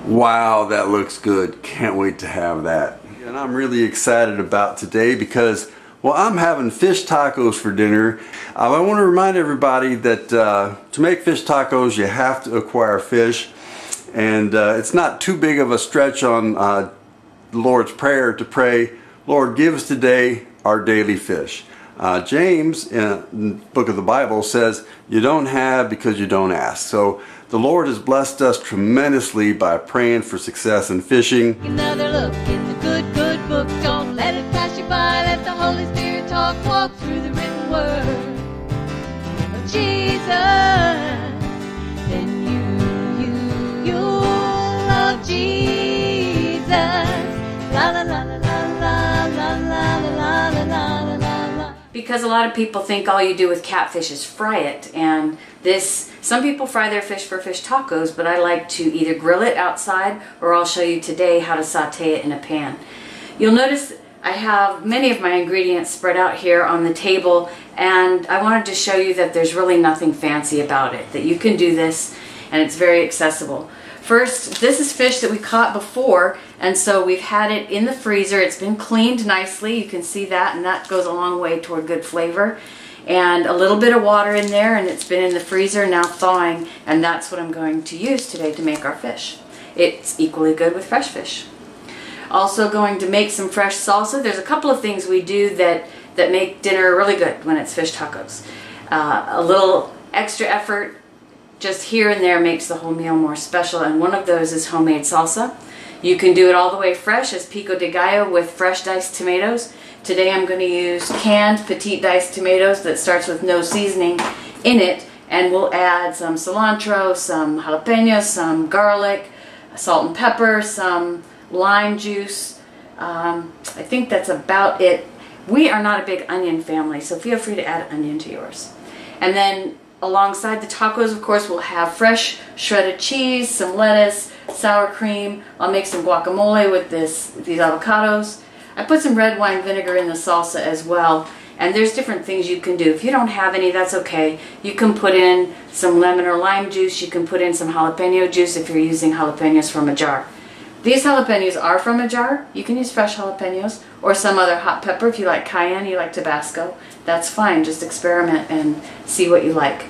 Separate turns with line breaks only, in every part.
Wow, that looks good. Can't wait to have that. And I'm really excited about today because, well, I'm having fish tacos for dinner. I want to remind everybody that to make fish tacos, you have to acquire fish. And it's not too big of a stretch on the Lord's Prayer to pray, Lord, give us today our daily fish. James, in the book of the Bible, says you don't have because you don't ask. So the Lord has blessed us tremendously by praying for success in fishing.
Another look in the good, good book. Don't let it pass you by. Let the Holy Spirit talk. Walk through the written word of Jesus. Then you'll love Jesus. La la la la la la la la la la la la.
Because a lot of people think all you do with catfish is fry it, and some people fry their fish for fish tacos, but I like to either grill it outside, or I'll show you today how to saute it in a pan. You'll notice I have many of my ingredients spread out here on the table, and I wanted to show you that there's really nothing fancy about it, that you can do this and it's very accessible. First, this is fish that we caught before, and so we've had it in the freezer. It's been cleaned nicely, you can see that, and that goes a long way toward good flavor. And a little bit of water in there, and it's been in the freezer now thawing, and that's what I'm going to use today to make our fish. It's equally good with fresh fish. Also going to make some fresh salsa. There's a couple of things we do that make dinner really good when it's fish tacos. A little extra effort just here and there makes the whole meal more special, and one of those is homemade salsa. You can do it all the way fresh as pico de gallo with fresh diced tomatoes. Today I'm going to use canned petite diced tomatoes that starts with no seasoning in it, and we'll add some cilantro, some jalapenos, some garlic, salt and pepper, some lime juice. I think that's about it. We are not a big onion family, so feel free to add onion to yours. And then alongside the tacos, of course, we'll have fresh shredded cheese, some lettuce, sour cream. I'll make some guacamole with these avocados. I put some red wine vinegar in the salsa as well, and there's different things you can do. If you don't have any, that's okay. You can put in some lemon or lime juice. You can put in some jalapeno juice if you're using jalapenos from a jar. These jalapenos are from a jar. You can use fresh jalapenos or some other hot pepper. If you like cayenne, you like Tabasco, that's fine. Just experiment and see what you like.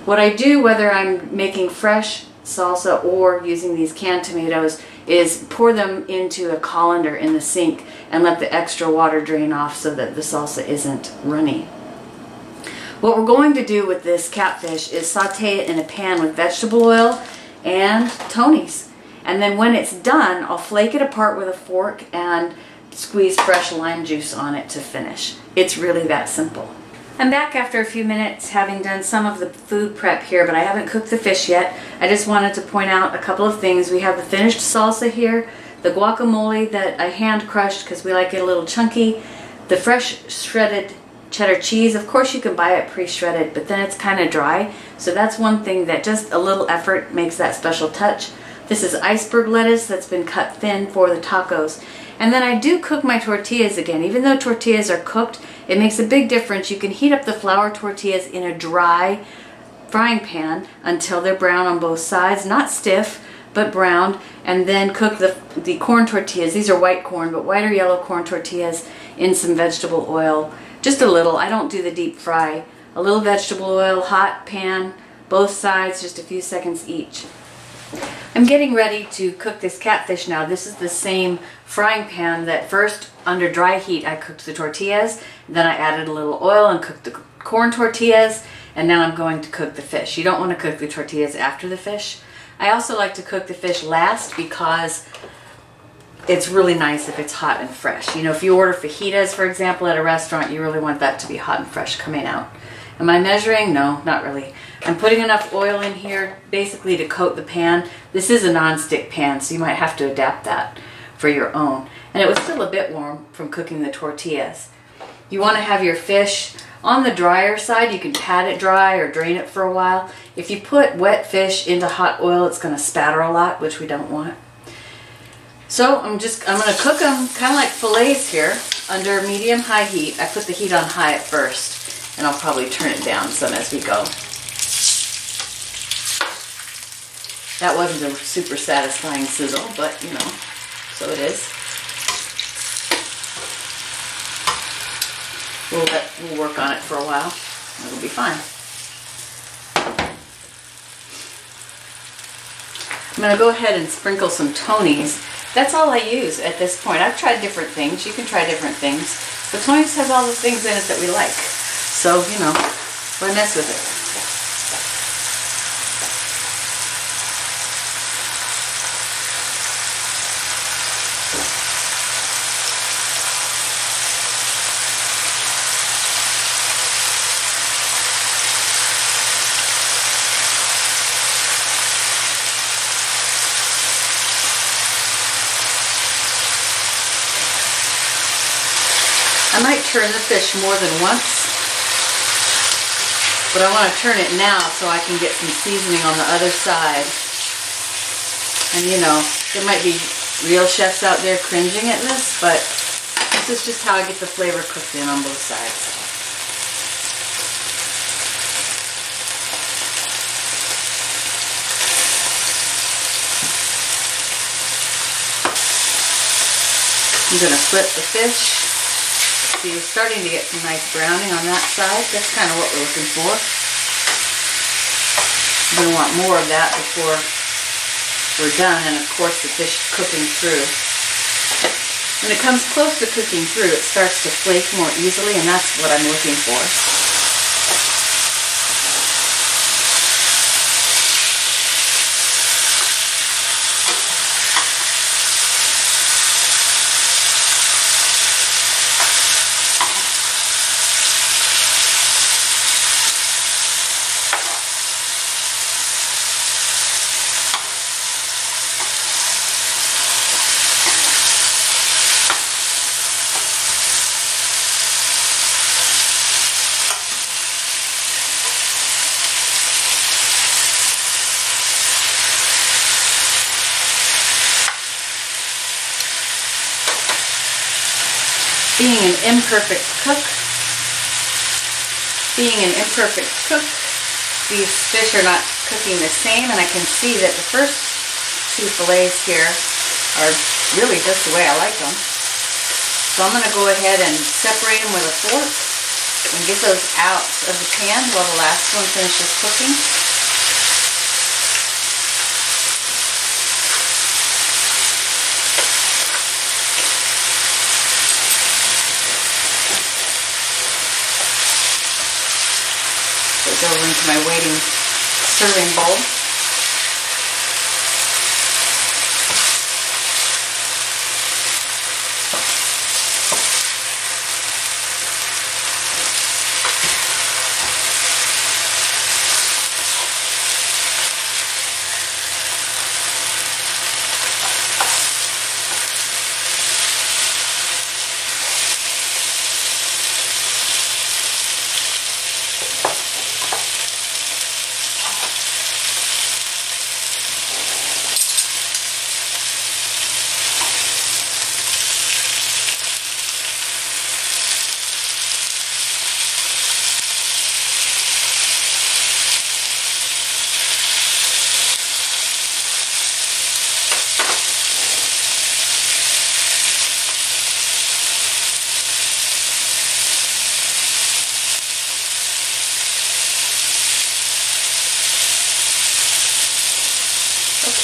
What I do, whether I'm making fresh salsa or using these canned tomatoes, is pour them into a colander in the sink and let the extra water drain off so that the salsa isn't runny. What we're going to do with this catfish is saute it in a pan with vegetable oil and Tony's. And then when it's done, I'll flake it apart with a fork and squeeze fresh lime juice on it to finish. It's really that simple. I'm back after a few minutes having done some of the food prep here, but I haven't cooked the fish yet. I just wanted to point out a couple of things. We have the finished salsa here, the guacamole that I hand crushed because we like it a little chunky, the fresh shredded cheddar cheese. Of course you can buy it pre-shredded, but then it's kind of dry. So that's one thing that just a little effort makes that special touch. This is iceberg lettuce that's been cut thin for the tacos. And then I do cook my tortillas again. Even though tortillas are cooked, it makes a big difference. You can heat up the flour tortillas in a dry frying pan until they're brown on both sides, not stiff, but browned, and then cook the corn tortillas. These are white corn, but white or yellow corn tortillas in some vegetable oil. Just a little. I don't do the deep fry. A little vegetable oil, hot pan, both sides, just a few seconds each. I'm getting ready to cook this catfish now. This is the same frying pan that first, under dry heat, I cooked the tortillas. Then I added a little oil and cooked the corn tortillas. And now I'm going to cook the fish. You don't want to cook the tortillas after the fish. I also like to cook the fish last because it's really nice if it's hot and fresh. You know, if you order fajitas, for example, at a restaurant, you really want that to be hot and fresh coming out. Am I measuring? No, not really. I'm putting enough oil in here basically to coat the pan. This is a non-stick pan, so you might have to adapt that for your own. And it was still a bit warm from cooking the tortillas. You want to have your fish on the drier side. You can pat it dry or drain it for a while. If you put wet fish into hot oil, it's going to spatter a lot, which we don't want. So I'm going to cook them kind of like fillets here under medium-high heat. I put the heat on high at first, and I'll probably turn it down some as we go. That wasn't a super satisfying sizzle, but you know, so it is. We'll work on it for a while. It'll be fine. I'm going to go ahead and sprinkle some Tony's. That's all I use at this point. I've tried different things. You can try different things. But Tony's has all the things in it that we like. So, you know, why mess with it? I might turn the fish more than once, but I want to turn it now so I can get some seasoning on the other side. And you know, there might be real chefs out there cringing at this, but this is just how I get the flavor cooked in on both sides. I'm going to flip the fish. See, you're starting to get some nice browning on that side. That's kind of what we're looking for. We're going to want more of that before we're done, and of course the fish is cooking through. When it comes close to cooking through, it starts to flake more easily, and that's what I'm looking for. Being an imperfect cook, these fish are not cooking the same, and I can see that the first two fillets here are really just the way I like them. So I'm going to go ahead and separate them with a fork and get those out of the pan while the last one finishes cooking. Over into my waiting serving bowl.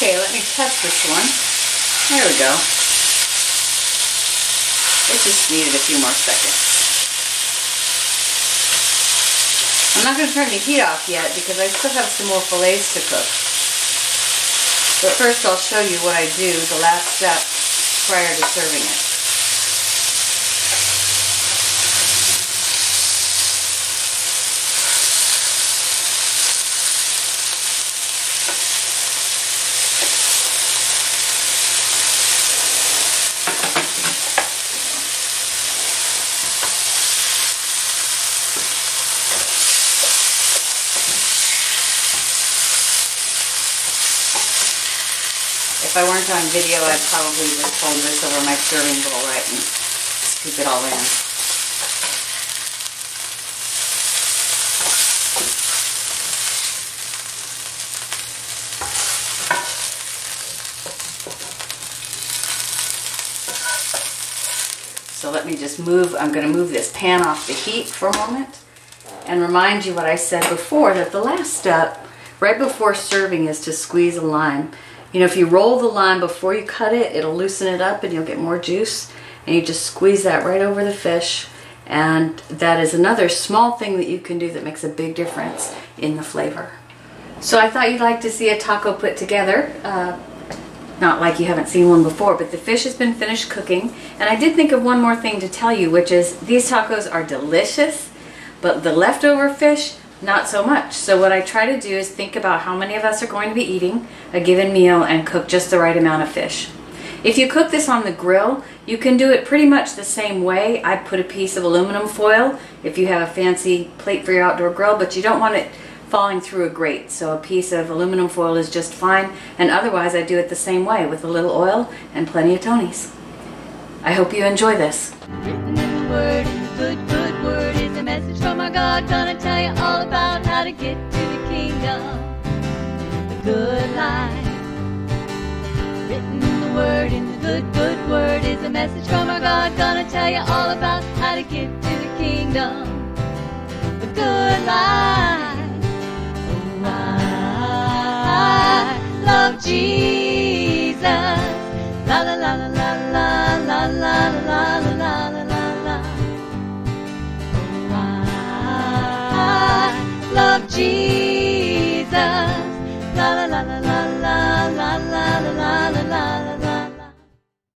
Okay, let me test this one. There we go. It just needed a few more seconds. I'm not going to turn the heat off yet because I still have some more fillets to cook. But first I'll show you what I do, the last step prior to serving it. If I weren't on video, I'd probably just hold this over my serving bowl, right, and scoop it all in. So let me just move, I'm going to move this pan off the heat for a moment and remind you what I said before, that the last step right before serving is to squeeze a lime. You know, if you roll the lime before you cut it, it'll loosen it up and you'll get more juice. And you just squeeze that right over the fish. And that is another small thing that you can do that makes a big difference in the flavor. So I thought you'd like to see a taco put together. Not like you haven't seen one before, but the fish has been finished cooking. And I did think of one more thing to tell you, which is these tacos are delicious, but the leftover fish, not so much. So what I try to do is think about how many of us are going to be eating a given meal and cook just the right amount of fish. If you cook this on the grill, you can do it pretty much the same way. I'd put a piece of aluminum foil if you have a fancy plate for your outdoor grill, but you don't want it falling through a grate. So a piece of aluminum foil is just fine. And otherwise, I do it the same way with a little oil and plenty of Tony's. I hope you enjoy this.
Written in the Word is a good, good word. It's a message from our God. Gonna tell you all about how to get to the kingdom, the good life. Written in the Word is a good, good word. It's a message from our God. Gonna tell you all about how to get to the kingdom.